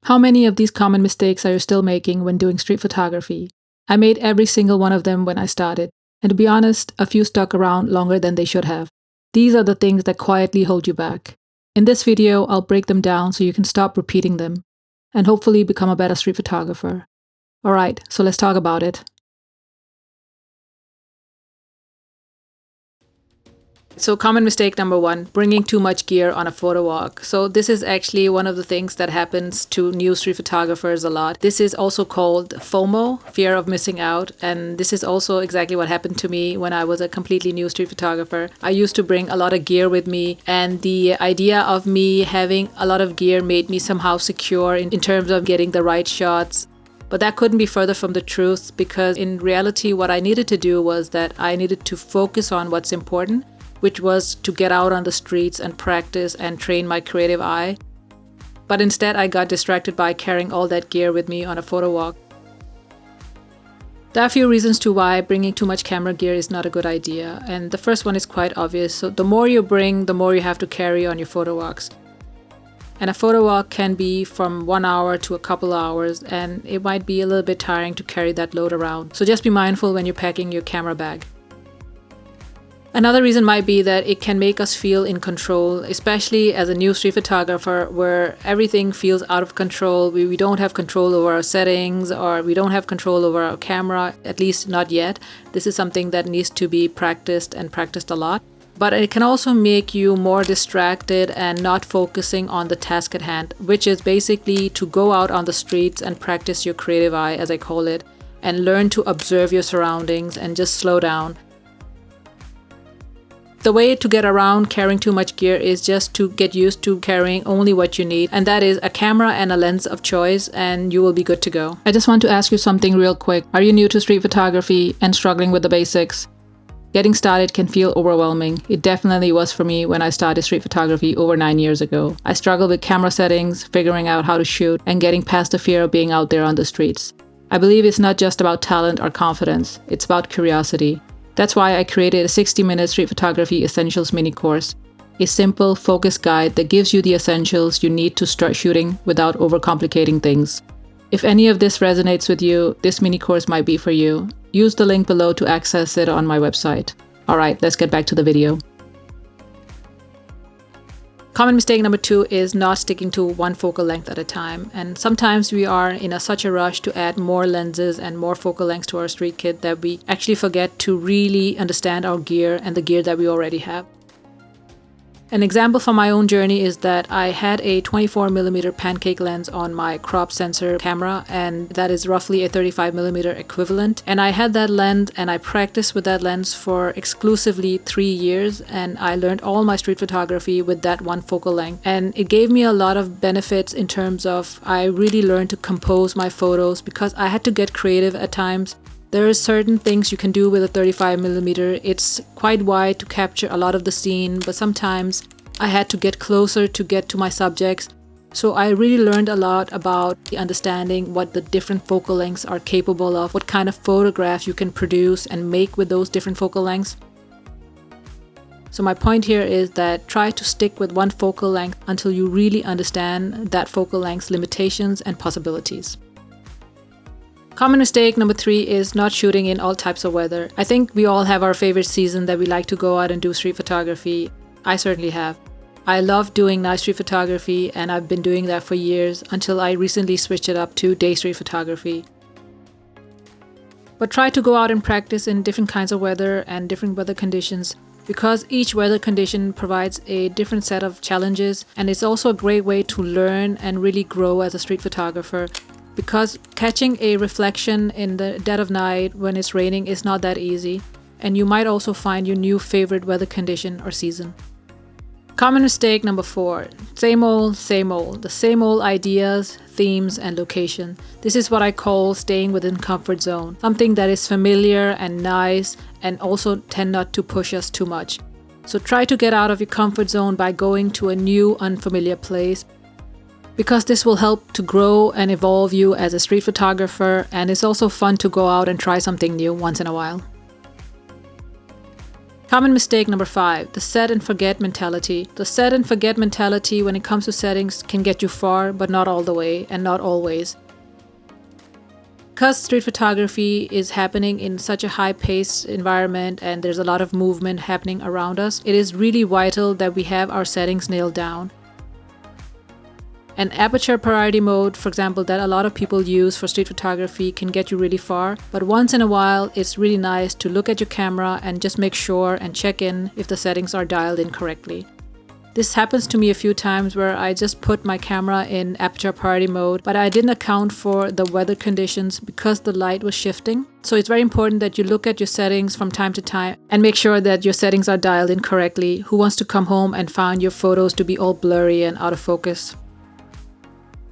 How many of these common mistakes are you still making when doing street photography? I made every single one of them when I started, and to be honest, a few stuck around longer than they should have. These are the things that quietly hold you back. In this video, I'll break them down so you can stop repeating them, and hopefully become a better street photographer. Alright, so let's talk about it. So common mistake number 1, bringing too much gear on a photo walk. So this is actually one of the things that happens to new street photographers a lot. This is also called FOMO, fear of missing out. And this is also exactly what happened to me when I was a completely new street photographer. I used to bring a lot of gear with me, and the idea of me having a lot of gear made me somehow secure in terms of getting the right shots. But that couldn't be further from the truth, because in reality what I needed to do was that I needed to focus on what's important, which was to get out on the streets and practice and train my creative eye. But instead I got distracted by carrying all that gear with me on a photo walk. There are a few reasons to why bringing too much camera gear is not a good idea, and the first one is quite obvious. So the more you bring, the more you have to carry on your photo walks. And a photo walk can be from 1 hour to a couple hours, and it might be a little bit tiring to carry that load around. So just be mindful when you're packing your camera bag. Another reason might be that it can make us feel in control, especially as a new street photographer where everything feels out of control. We don't have control over our settings, or we don't have control over our camera, at least not yet. This is something that needs to be practiced, and practiced a lot. But it can also make you more distracted and not focusing on the task at hand, which is basically to go out on the streets and practice your creative eye, as I call it, and learn to observe your surroundings and just slow down. The way to get around carrying too much gear is just to get used to carrying only what you need, and that is a camera and a lens of choice, and you will be good to go. I just want to ask you something real quick. Are you new to street photography and struggling with the basics? Getting started can feel overwhelming. It definitely was for me when I started street photography over 9 years ago. I struggled with camera settings, figuring out how to shoot, and getting past the fear of being out there on the streets. I believe it's not just about talent or confidence, it's about curiosity. That's why I created a 60-minute street photography essentials mini course, a simple, focused guide that gives you the essentials you need to start shooting without overcomplicating things. If any of this resonates with you, this mini course might be for you. Use the link below to access it on my website. Alright, let's get back to the video. Common mistake number 2 is not sticking to one focal length at a time. And sometimes we are in such a rush to add more lenses and more focal lengths to our street kit that we actually forget to really understand our gear and the gear that we already have. An example from my own journey is that I had a 24mm pancake lens on my crop sensor camera, and that is roughly a 35mm equivalent. And I had that lens and I practiced with that lens for exclusively 3 years, and I learned all my street photography with that one focal length. And it gave me a lot of benefits in terms of I really learned to compose my photos, because I had to get creative at times. There are certain things you can do with a 35mm. It's quite wide to capture a lot of the scene, but sometimes I had to get closer to get to my subjects. So I really learned a lot about understanding what the different focal lengths are capable of, what kind of photographs you can produce and make with those different focal lengths. So my point here is that try to stick with one focal length until you really understand that focal length's limitations and possibilities. Common mistake number 3 is not shooting in all types of weather. I think we all have our favorite season that we like to go out and do street photography. I certainly have. I love doing night street photography, and I've been doing that for years until I recently switched it up to day street photography. But try to go out and practice in different kinds of weather and different weather conditions, because each weather condition provides a different set of challenges, and it's also a great way to learn and really grow as a street photographer. Because catching a reflection in the dead of night when it's raining is not that easy, and you might also find your new favorite weather condition or season. Common mistake number 4, same old, the same old ideas, themes, and location. This is what I call staying within comfort zone, something that is familiar and nice and also tend not to push us too much. So try to get out of your comfort zone by going to a new, unfamiliar place, because this will help to grow and evolve you as a street photographer, and it's also fun to go out and try something new once in a while. Common mistake number 5, the set and forget mentality. The set and forget mentality when it comes to settings can get you far, but not all the way and not always. Because street photography is happening in such a high-paced environment and there's a lot of movement happening around us, it is really vital that we have our settings nailed down. An aperture priority mode, for example, that a lot of people use for street photography can get you really far, but once in a while it's really nice to look at your camera and just make sure and check in if the settings are dialed in correctly. This happens to me a few times where I just put my camera in aperture priority mode, but I didn't account for the weather conditions because the light was shifting. So it's very important that you look at your settings from time to time and make sure that your settings are dialed in correctly. Who wants to come home and find your photos to be all blurry and out of focus?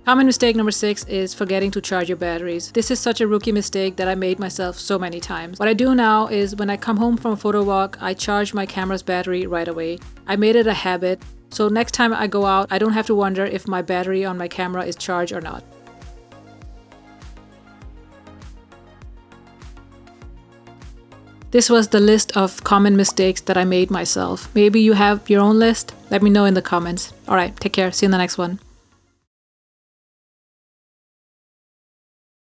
Common mistake number 6 is forgetting to charge your batteries. This is such a rookie mistake that I made myself so many times. What I do now is when I come home from a photo walk, I charge my camera's battery right away. I made it a habit, so next time I go out, I don't have to wonder if my battery on my camera is charged or not. This was the list of common mistakes that I made myself. Maybe you have your own list? Let me know in the comments. Alright, take care. See you in the next one.